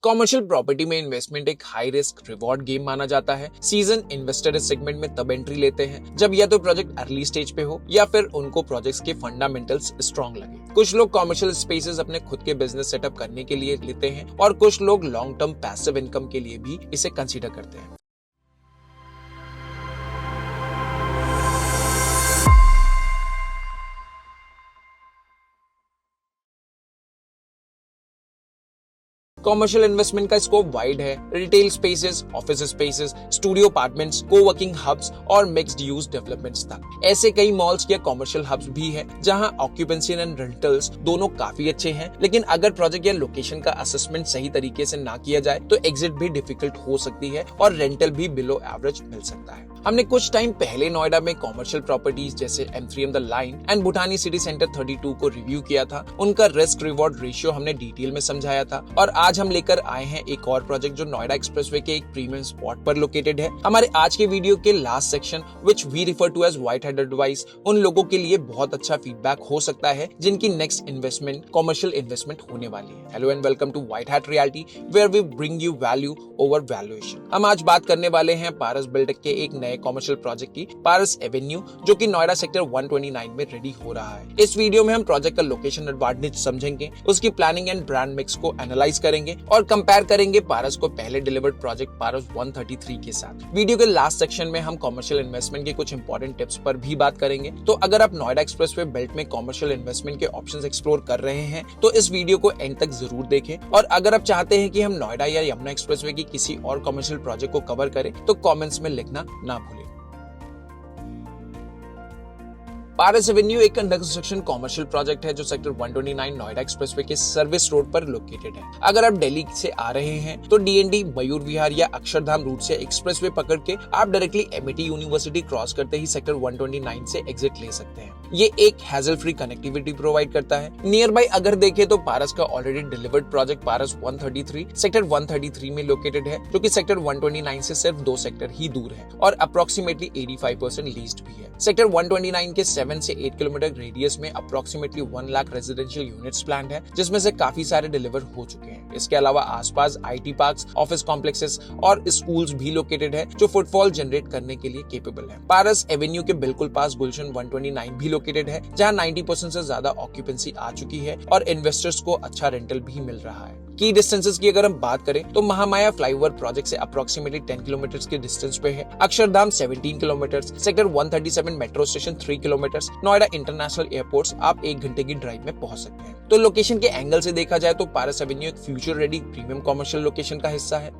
Commercial property में investment एक high risk reward game माना जाता है। सीजन इन्वेस्टर इस सेगमेंट में तब एंट्री लेते हैं जब या तो प्रोजेक्ट अर्ली स्टेज पे हो या फिर उनको प्रोजेक्ट्स के फंडामेंटल्स स्ट्रांग लगे। कुछ लोग कॉमर्शियल स्पेसेस अपने खुद के बिजनेस सेटअप करने के लिए लेते हैं और कुछ लोग लॉन्ग टर्म पैसिव इनकम के लिए भी इसे कंसीडर करते हैं। कॉमर्शियल इन्वेस्टमेंट का स्कोप वाइड है। Retail spaces, office spaces, studio apartments, coworking hubs और मिक्स्ड यूज डेवलपमेंट्स तक। ऐसे कई मॉल्स या कॉमर्शियल हब्स भी हैं जहां ऑक्यूपेंसी एंड रेंटल्स दोनों काफी अच्छे हैं, लेकिन अगर प्रोजेक्ट या लोकेशन का असेसमेंट सही तरीके से ना किया जाए तो एग्जिट भी डिफिकल्ट हो सकती है और रेंटल भी बिलो एवरेज मिल सकता है। हमने कुछ टाइम पहले नोएडा में कॉमर्शियल प्रॉपर्टीज जैसे M3M the line and Bhutani city centre 32 को रिव्यू किया था। उनका रिस्क रिवॉर्ड रेशियो हमने डिटेल में समझाया था और आज हम लेकर आए हैं एक और प्रोजेक्ट जो नोएडा एक्सप्रेसवे के एक प्रीमियम स्पॉट पर लोकेटेड है। हमारे आज के वीडियो के last section which we refer to as white hat advice उन लोगों के लिए बहुत अच्छा फीडबैक हो सकता है जिनकी नेक्स्ट इन्वेस्टमेंट कॉमर्शियल इन्वेस्टमेंट होने वाली है। Hello and welcome to White Hat Reality where we bring you value over valuation. हम आज बात करने वाले हैं पारस बिल्डक के एक नए कॉमर्शियल प्रोजेक्ट की, पारस एवेन्यू, जो कि नोएडा सेक्टर 129 में रेडी हो रहा है। इस वीडियो में हम प्रोजेक्ट का लोकेशन एडवांटेज समझेंगे, उसकी प्लानिंग एंड ब्रांड मिक्स को एनालाइज करेंगे और कंपेयर करेंगे पारस को पहले डिलीवर्ड प्रोजेक्ट पारस 133 के साथ। वीडियो के लास्ट सेक्शन में हम कॉमर्शियल इन्वेस्टमेंट के कुछ इंपॉर्टेंट टिप्स पर भी बात करेंगे। तो अगर आप नोएडा एक्सप्रेसवे बेल्ट में कॉमर्शियल इन्वेस्टमेंट के ऑप्शंस एक्सप्लोर कर रहे हैं तो इस वीडियो को एंड तक जरूर देखें, और अगर आप चाहते हैं कि हम नोएडा या यमुना एक्सप्रेसवे की किसी और कॉमर्शियल प्रोजेक्ट को कवर करें तो कमेंट्स में लिखना ना भूलें। पारस एवेन्यू एक अंडर कंस्ट्रक्शन कॉमर्शियल प्रोजेक्ट है जो सेक्टर 129 नोएडा एक्सप्रेसवे के सर्विस रोड पर लोकेटेड है। अगर आप दिल्ली से आ रहे हैं तो DND, मयूर विहार या अक्षरधाम रूट से एक्सप्रेसवे पकड़ के आप डायरेक्टली MIT यूनिवर्सिटी क्रॉस करते ही सेक्टर 129 से एग्जिट ले सकते हैं। ये एक हैसल फ्री कनेक्टिविटी प्रोवाइड करता है। नियर बाय अगर देखें तो पारस का ऑलरेडी डिलीवर्ड प्रोजेक्ट पारस 133 सेक्टर 133 में लोकेटेड है, जो कि सेक्टर 129 से सिर्फ 2 सेक्टर ही दूर है और अप्रोक्सीमेटली 85% लीज्ड भी है। सेक्टर 129 के 7 से 8 किलोमीटर रेडियस में approximately 1 lakh residential units planned है, जिसमें से काफी सारे डिलीवर हो चुके हैं। इसके अलावा आसपास IT पार्क्स, ऑफिस कॉम्प्लेक्सेस और स्कूल्स भी लोकेटेड है जो फुटफॉल जनरेट करने के लिए केपेबल है। पारस एवेन्यू के बिल्कुल पास गुलशन 129 भी लोकेटेड है, जहां 90% से ज्यादा ऑक्यूपेंसी आ चुकी है और इन्वेस्टर्स को अच्छा रेंटल भी मिल रहा है। की डिस्टेंसेस की अगर हम बात करें तो महामाया फ्लाईओवर प्रोजेक्ट से अप्रोक्सीमेटली 10 किलोमीटर के डिस्टेंस पे है, Akshardham 17 kilometre, sector 137 metro station 3 kilometre, Noida international airport आप 1 घंटे की ड्राइव में पहुंच सकते हैं। तो लोकेशन के एंगल से देखा जाए तो पारस एवेन्यू एक future ready premium commercial location का हिस्सा है।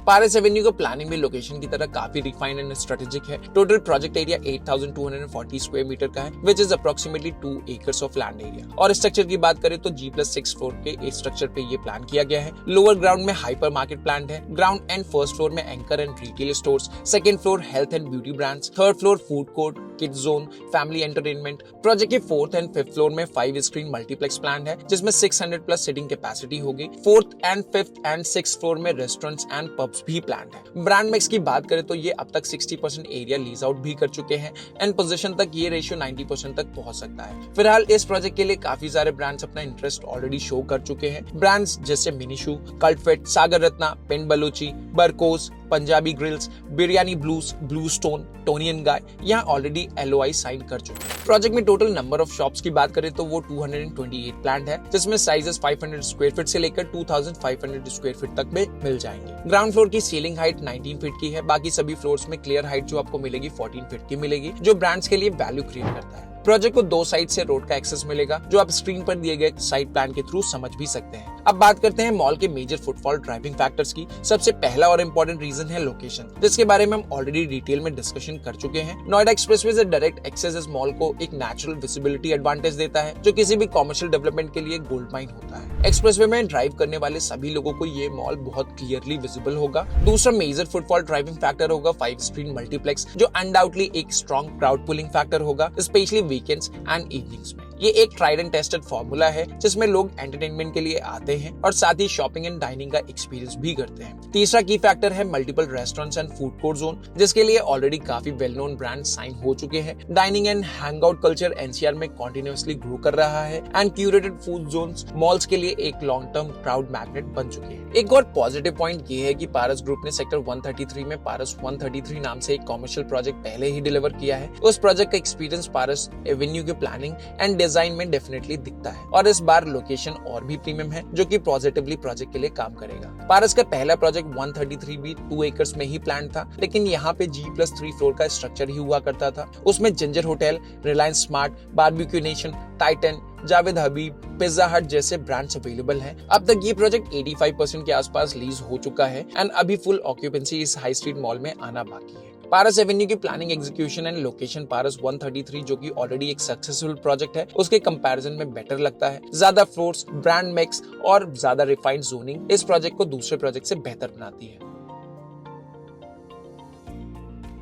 पारस एवेन्यू का प्लानिंग भी लोकेशन की तरह काफी रिफाइंड एंड स्ट्रेटेजिक है। Total project area 8240 square metre का है, which is approximately 2 acres of land area. और स्ट्रक्चर की बात करें तो G+6 फ्लोर के स्ट्रक्चर पे ये प्लान किया गया है। लोअर ग्राउंड में हाइपर मार्केट प्लान है, ग्राउंड एंड फर्स्ट फ्लोर में anchor and retail stores, second floor health and beauty brands, third floor food court, kids zone, family entertainment. Project के 4th एंड 5th फ्लोर में 5 screen multiplex plan है, जिसमें 600+ seating capacity होगी। 4th and 5th and 6th floor में restaurants and pubs भी plan है। Brand mix की बात करें तो ये अब तक 60% एरिया लीज आउट भी कर चुके हैं एंड पोजीशन तक ये रेशियो 90% तक पहुंच सकता है। फिलहाल इस प्रोजेक्ट के लिए काफी सारे ब्रांड्स अपना इंटरेस्ट ऑलरेडी शो कर चुके हैं। ब्रांड्स जैसे Miniso, Cultfit, Sagar Ratna, Pind Balluchi, Barkaas, Punjabi grills, biryani blues, blue stone, Toni and Guy यहाँ ऑलरेडी LOI साइन कर चुके हैं। प्रोजेक्ट में टोटल नंबर ऑफ शॉप्स की बात करें तो वो 228 प्लान्ड है, जिसमें साइजेस 500 स्क्वायर फीट से लेकर 2500 स्क्वायर फीट तक में मिल जाएंगे। ग्राउंड फ्लोर की सीलिंग हाइट 19 फीट की है, बाकी सभी फ्लोर्स में क्लियर हाइट जो आपको मिलेगी 14 फीट की मिलेगी, जो ब्रांड्स के लिए वैल्यू क्रिएट करता है। प्रोजेक्ट को 2 साइड से रोड का एक्सेस मिलेगा, जो आप स्क्रीन पर दिए गए साइड प्लान के थ्रू समझ भी सकते हैं। अब बात करते हैं मॉल के मेजर फुटफॉल ड्राइविंग फैक्टर्स की। सबसे पहला और इम्पोर्टेंट रीजन है लोकेशन, जिसके बारे में हम ऑलरेडी डिटेल में डिस्कशन कर चुके हैं। नोएडा एक्सप्रेसवे से डायरेक्ट एक्सेस इस मॉल को एक नेचुरल विजिबिलिटी एडवांटेज देता है, जो किसी भी कॉमर्शियल डेवलपमेंट के लिए गोल्ड माइन होता है। एक्सप्रेसवे में ड्राइव करने वाले सभी लोगों को ये मॉल बहुत क्लियरली विजिबल होगा। दूसरा मेजर फुटफॉल ड्राइविंग फैक्टर होगा 5 स्क्रीन मल्टीप्लेक्स, जो अनडाउटली एक स्ट्रॉन्ग क्राउड पुलिंग फैक्टर होगा, स्पेशली वीकेंड्स एंड इवनिंग्स में। ये एक ट्राइड एंड टेस्टेड फॉर्मूला है जिसमें लोग एंटरटेनमेंट के लिए आते हैं और साथ ही शॉपिंग एंड डाइनिंग का एक्सपीरियंस भी करते हैं। तीसरा की फैक्टर है multiple restaurants and food court zone, जिसके लिए ऑलरेडी काफी वेल नोन ब्रांड साइन हो चुके हैं। Dining and hangout culture NCR में कॉन्टिन्यूअसली ग्रो कर रहा है and curated food zones malls के लिए एक लॉन्ग टर्म क्राउड मैग्नेट बन चुके हैं। एक और पॉजिटिव पॉइंट ये है कि पारस ग्रुप ने सेक्टर 133 में पारस 133 नाम से एक कमर्शियल प्रोजेक्ट पहले ही डिलीवर किया है। उस प्रोजेक्ट का एक्सपीरियंस पारस एवेन्यू के प्लानिंग एंड डिजाइन में डेफिनेटली दिखता है और इस बार लोकेशन और भी प्रीमियम है जो कि पॉजिटिवली प्रोजेक्ट के लिए काम करेगा। पारस का पहला प्रोजेक्ट 133 भी 2 एकर्स में ही प्लान था, लेकिन यहाँ पे G+3 फ्लोर का स्ट्रक्चर ही हुआ करता था। उसमें Ginger hotel, Reliance Smart, Barbeque Nation, Titan, Javed Habib, pizza hut जैसे ब्रांड्स अवेलेबल हैं। अब तक ये प्रोजेक्ट 85% के आसपास लीज हो चुका है एंड अभी फुल ऑक्यूपेंसी इस हाई स्ट्रीट मॉल में आना बाकी है। पारस एवेन्यू की प्लानिंग, एग्जीक्यूशन एंड लोकेशन पारस 133 जो कि ऑलरेडी एक सक्सेसफुल प्रोजेक्ट है उसके कंपैरिजन में बेटर लगता है। ज्यादा फ्लोर्स, ब्रांड मिक्स और ज्यादा रिफाइंड जोनिंग इस प्रोजेक्ट को दूसरे प्रोजेक्ट से बेहतर बनाती है।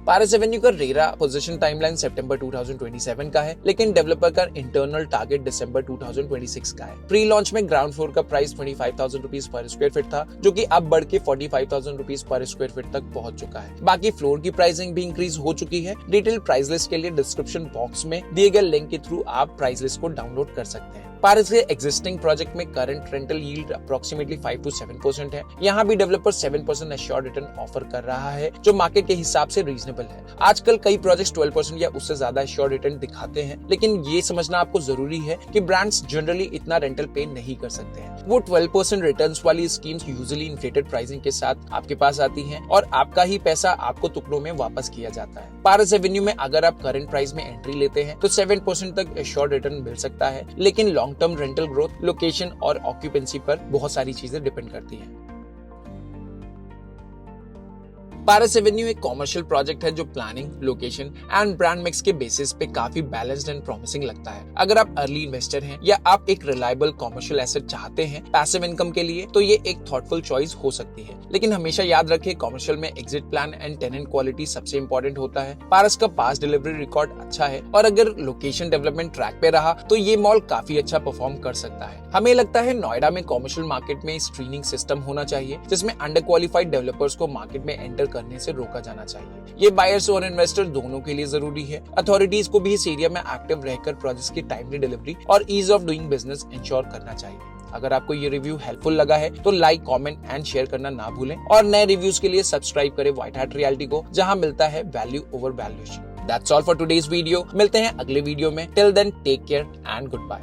पारस एवेन्यू का रेरा पोजीशन टाइमलाइन सितंबर 2027 का है, लेकिन डेवलपर का इंटरनल टारगेट दिसंबर 2026 का है। प्री लॉन्च में ग्राउंड फ्लोर का price 25,000 rupees per square feet था, जो कि अब बढ़ के 45,000 रुपीज पर स्क्वायर फीट तक पहुंच चुका है। बाकी फ्लोर की प्राइसिंग भी इंक्रीज हो चुकी है। डिटेल प्राइस लिस्ट के लिए डिस्क्रिप्शन बॉक्स में दिए गए लिंक के थ्रू आप प्राइस लिस्ट को डाउनलोड कर सकते हैं। पारस के एग्जिस्टिंग प्रोजेक्ट में current rental yield approximately 5 to 7% है। यहाँ भी डेवलपर 7% एश्योर्ड रिटर्न ऑफर कर रहा है, जो मार्केट के हिसाब से रीजनेबल है। आजकल कई प्रोजेक्ट्स 12% या उससे ज्यादा एश्योर्ड रिटर्न दिखाते हैं, लेकिन ये समझना आपको जरूरी है कि ब्रांड्स जनरली इतना रेंटल पे नहीं कर सकते हैं। वो 12% रिटर्न्स वाली स्कीम्स यूजुअली इन्फ्लेटेड प्राइसिंग के साथ आपके पास आती हैं और आपका ही पैसा आपको टुकड़ों में वापस किया जाता है। पारस एवेन्यू में अगर आप करंट प्राइस में एंट्री लेते हैं तो 7% तक एश्योर्ड रिटर्न मिल सकता है, लेकिन long term rental growth, location और ऑक्यूपेंसी पर बहुत सारी चीजें डिपेंड करती हैं। पारस एवेन्यू एक कॉमर्शियल प्रोजेक्ट है जो planning, location and brand mix के बेसिस पे काफी बैलेंस्ड एंड प्रॉमिसिंग लगता है। अगर आप अर्ली इन्वेस्टर हैं या आप एक रिलायबल कॉमर्शियल एसेट चाहते हैं पैसिव इनकम के लिए, तो ये एक थॉटफुल चॉइस हो सकती है। लेकिन हमेशा याद रखें, कॉमर्शियल में exit plan and tenant quality सबसे इंपॉर्टेंट होता है। पारस का पास डिलीवरी रिकॉर्ड अच्छा है और अगर लोकेशन डेवलपमेंट ट्रैक पे रहा तो ये मॉल काफी अच्छा परफॉर्म कर सकता है। हमें लगता है नोएडा में कॉमर्शियल मार्केट में स्क्रीनिंग सिस्टम होना चाहिए जिसमें अंडर क्वालिफाइड डेवलपर्स को मार्केट में एंटर करने से रोका जाना चाहिए। ये बायर्स और इन्वेस्टर दोनों के लिए जरूरी है। अथॉरिटीज को भी इस एरिया में एक्टिव रहकर प्रोजेक्ट्स की टाइमली डिलीवरी और ease of doing business ensure करना चाहिए। अगर आपको ये रिव्यू हेल्पफुल लगा है तो लाइक, कमेंट एंड शेयर करना ना भूलें और नए रिव्यूज के लिए सब्सक्राइब करें व्हाइट हैट रियलिटी को, जहां मिलता है value over valuation. That's all for today's video. मिलते हैं अगले वीडियो में। Till then take care and good bye.